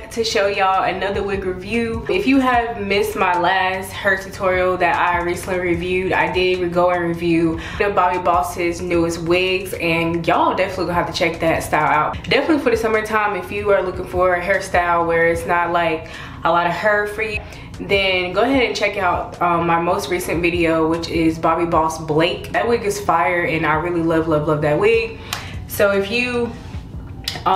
back to show y'all another wig review. If you have missed my last hair tutorial that I recently reviewed, I did go and review the Bobbi Boss's newest wigs, and y'all definitely gonna have to check that style out. Definitely for the summertime, if you are looking for a hairstyle where it's not like a lot of hair for you, then go ahead and check out my most recent video, which is Bobbi Boss Blake. That wig is fire and I really love that wig. So if you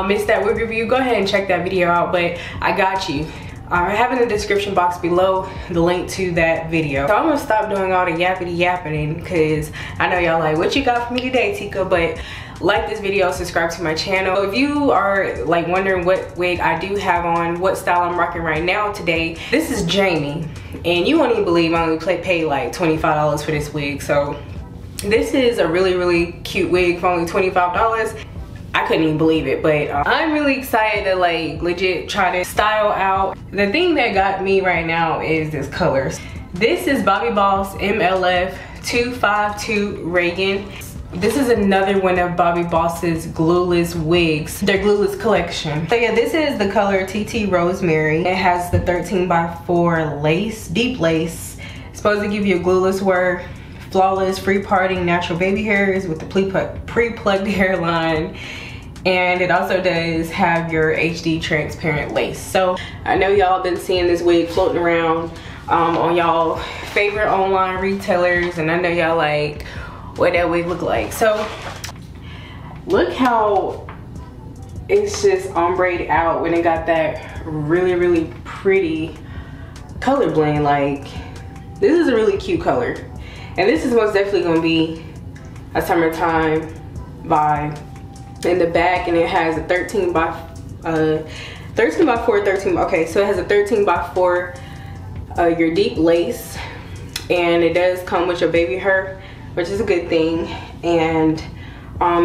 missed that wig review, go ahead and check that video out, but I got you. I have in the description box below the link to that video. So I'm gonna stop doing all the yappity yapping because I know y'all like, what you got for me today, Tika? But like this video, subscribe to my channel. If you are like wondering what wig I do have on, what style I'm rocking right now today, this is Jamie, and you won't even believe I only paid like $25 for this wig. So this is a really cute wig for only $25. I couldn't even believe it, but I'm really excited to like legit try to style out. The thing that got me right now is this color. This is Bobbi Boss MLF252 REGAN. This is another one of Bobbi Boss's glueless wigs, their glueless collection. So yeah, this is the color TTROSEMARY. It has the 13x4 lace, deep lace. It's supposed to give you a glueless wear, flawless, free parting, natural baby hairs with the pre-plucked hairline. And it also does have your HD transparent lace. So I know y'all been seeing this wig floating around on y'all favorite online retailers, and I know y'all like what that wig look like. So look how it's just ombre'd out when it got that really pretty color blend. Like, this is a really cute color. And this is most definitely gonna be a summertime vibe. In the back, and it has a 13 by 4, okay, so it has a 13x4 your deep lace, and it does come with your baby hair, which is a good thing. And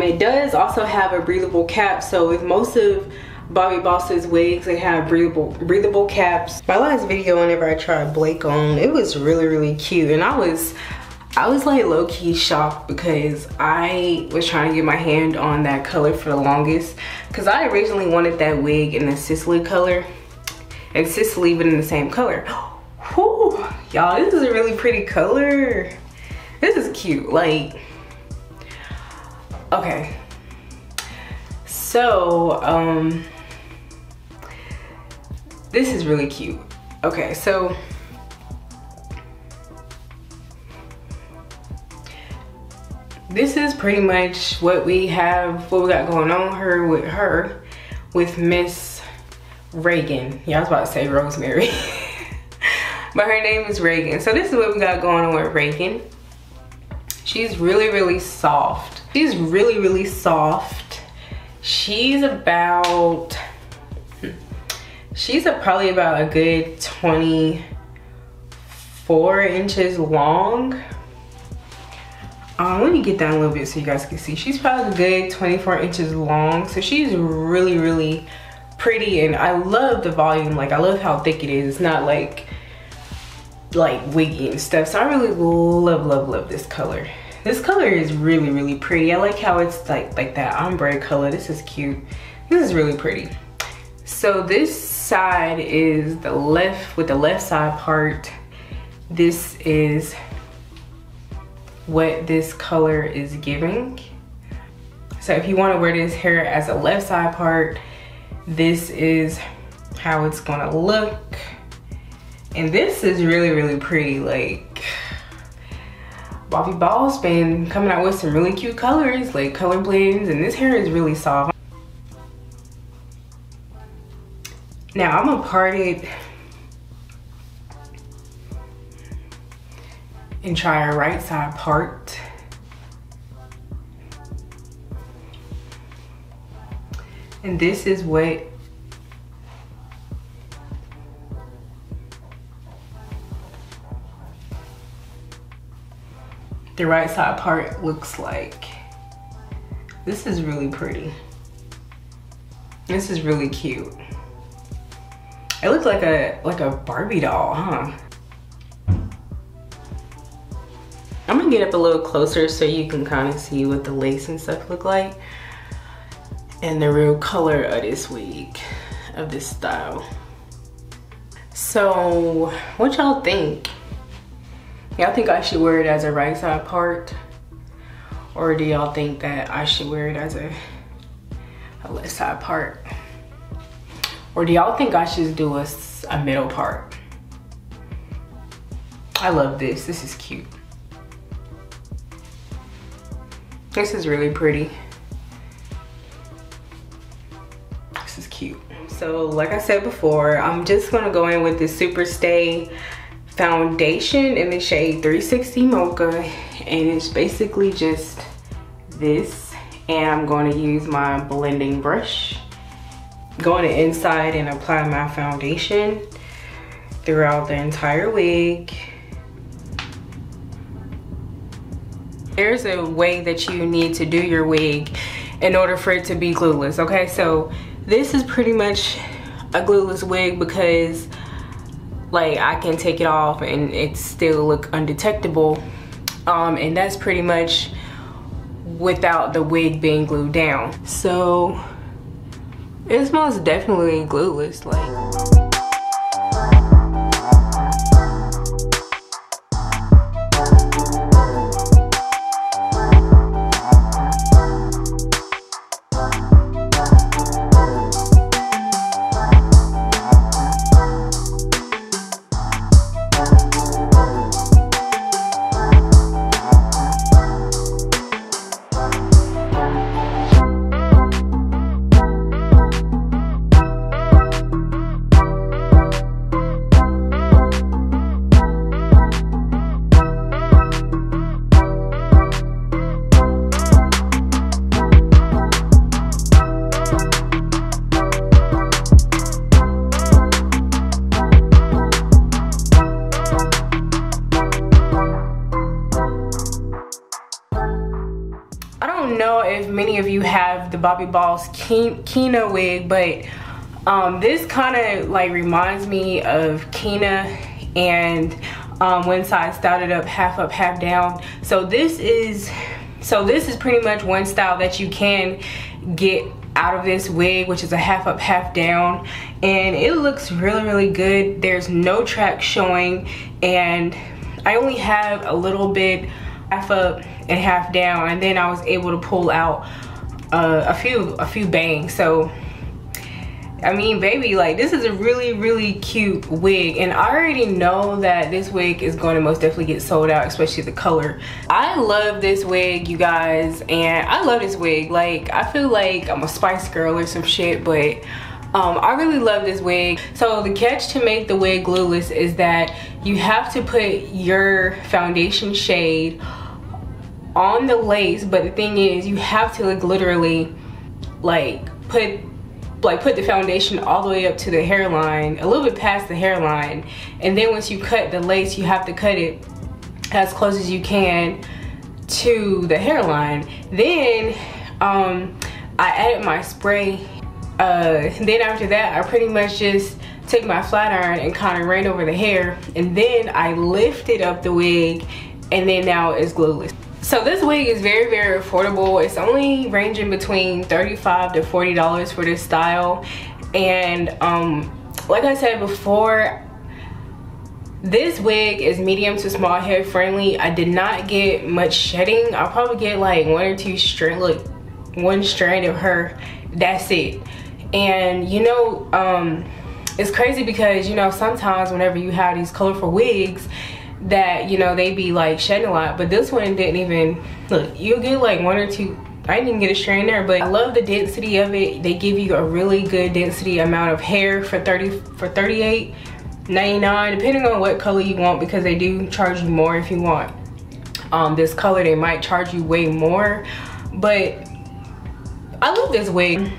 it does also have a breathable cap. So with most of Bobbi Boss's wigs, they have breathable caps. My last video, whenever I tried Blake on, it was really cute, and I was like low-key shocked because I was trying to get my hand on that color for the longest, because I originally wanted that wig in the Sicily color, and Sicily even in the same color. Whew, y'all, this is a really pretty color. This is cute. Like, okay, so this is really cute. Okay, so this is pretty much what we got going on with Miss Regan. Yeah, I was about to say Rosemary. But her name is Regan. So this is what we got going on with Regan. She's really soft. She's really soft. She's probably about a good 24 inches long. Let me get down a little bit so you guys can see. She's probably a good 24 inches long. So she's really pretty, and I love the volume. Like, I love how thick it is. It's not like wiggy and stuff. So I really love this color. This color is really pretty. I like how it's like that ombre color. This is cute. This is really pretty. So this side is the left side part. This is what this color is giving. So if you want to wear this hair as a left side part, this is how it's gonna look. And this is really pretty. Like, Bobbi Boss been coming out with some really cute colors, like color blends, and this hair is really soft. Now I'm gonna part it and try a right side part. And this is what the right side part looks like. This is really pretty. This is really cute. It looks like a Barbie doll, huh? I'm gonna get up a little closer so you can kind of see what the lace and stuff look like and the real color of this wig. of this style. So what y'all think? Y'all think I should wear it as a right side part, or do y'all think that I should wear it as a left side part? Or do y'all think I should do a middle part? I love this. This is cute. This is really pretty. This is cute. So like I said before, I'm just gonna go in with this Super Stay foundation in the shade 360 Mocha, and it's basically just this. And I'm going to use my blending brush, go on the inside and apply my foundation throughout the entire wig. There's a way that you need to do your wig in order for it to be glueless, okay? So this is pretty much a glueless wig because like I can take it off and it still look undetectable, and that's pretty much without the wig being glued down. So it's most definitely glueless. Like, I don't know if many of you have the Bobbi Boss Kina wig, but this kind of like reminds me of Kina, and one side styled it up, half down. So this is pretty much one style that you can get out of this wig, which is a half up, half down, and it looks really good. There's no track showing, and I only have a little bit half up and half down, and then I was able to pull out a few bangs. So I mean, baby, like, this is a really cute wig, and I already know that this wig is going to most definitely get sold out, especially the color. I love this wig, you guys, and I love this wig. Like, I feel like I'm a Spice Girl or some shit, but I really love this wig. So the catch to make the wig glueless is that you have to put your foundation shade on the lace, but the thing is, you have to like literally like put the foundation all the way up to the hairline, a little bit past the hairline, and then once you cut the lace, you have to cut it as close as you can to the hairline. Then I added my spray. Then after that, I pretty much just took my flat iron and kind of ran over the hair, and then I lifted up the wig, and then now it's glueless. So this wig is very affordable. It's only ranging between $35 to $40 for this style. And like I said before, this wig is medium to small head friendly. I did not get much shedding. I'll probably get like one strand of her, that's it. And you know, it's crazy because, you know, sometimes whenever you have these colorful wigs that, you know, they be like shedding a lot, but this one didn't even, look, you'll get like one or two. I didn't even get a strand there, but I love the density of it. They give you a really good density amount of hair for $38.99, depending on what color you want, because they do charge you more if you want this color. They might charge you way more, but I love this wig.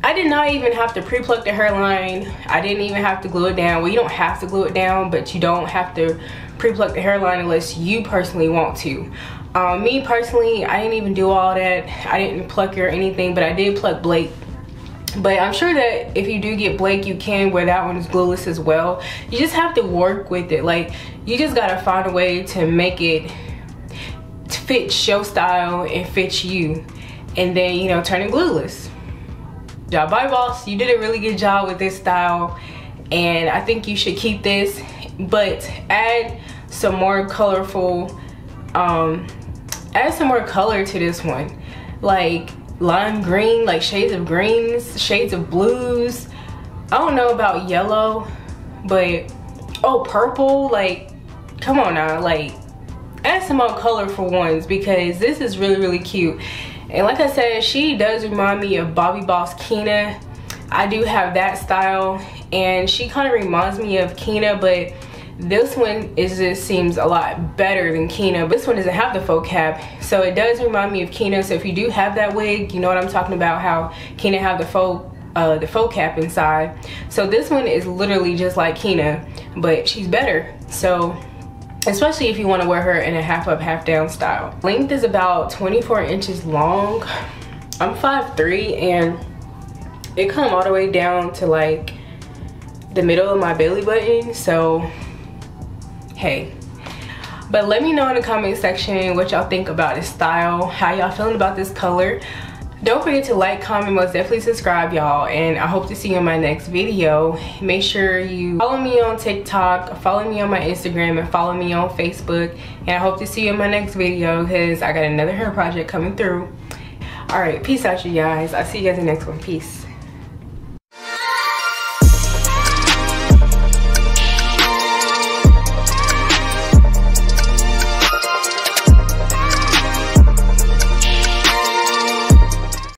I did not even have to pre-pluck the hairline. I didn't even have to glue it down. Well, you don't have to glue it down, but you don't have to pre-pluck the hairline unless you personally want to. Me personally, I didn't even do all that. I didn't pluck it or anything, but I did pluck Blake. But I'm sure that if you do get Blake, you can wear that one is glueless as well. You just have to work with it. Like, you just gotta find a way to make it fit your style and fit you, and then, you know, turn it glueless. Y'all, Bobbi Boss, you did a really good job with this style, and I think you should keep this, but add some more colorful, add some more color to this one, like lime green, like shades of greens, shades of blues. I don't know about yellow, but oh, purple, like come on now, like add some more colorful ones, because this is really, really cute. And like I said, she does remind me of Bobbi Boss Kina. I do have that style, and she kind of reminds me of Kina, but this one just seems a lot better than Kina. This one doesn't have the faux cap, so it does remind me of Kina. So if you do have that wig, you know what I'm talking about, how Kina have the faux cap inside. So this one is literally just like Kina, but she's better. So especially if you want to wear her in a half up, half down style. Length is about 24 inches long. I'm 5'3", and it come all the way down to like the middle of my belly button. So hey, but let me know in the comment section what y'all think about this style, how y'all feeling about this color. Don't forget to like, comment, most definitely subscribe, y'all, and I hope to see you in my next video. Make sure you follow me on TikTok, follow me on my Instagram, and follow me on Facebook, and I hope to see you in my next video, because I got another hair project coming through. All right, peace out, you guys. I'll see you guys in the next one. Peace.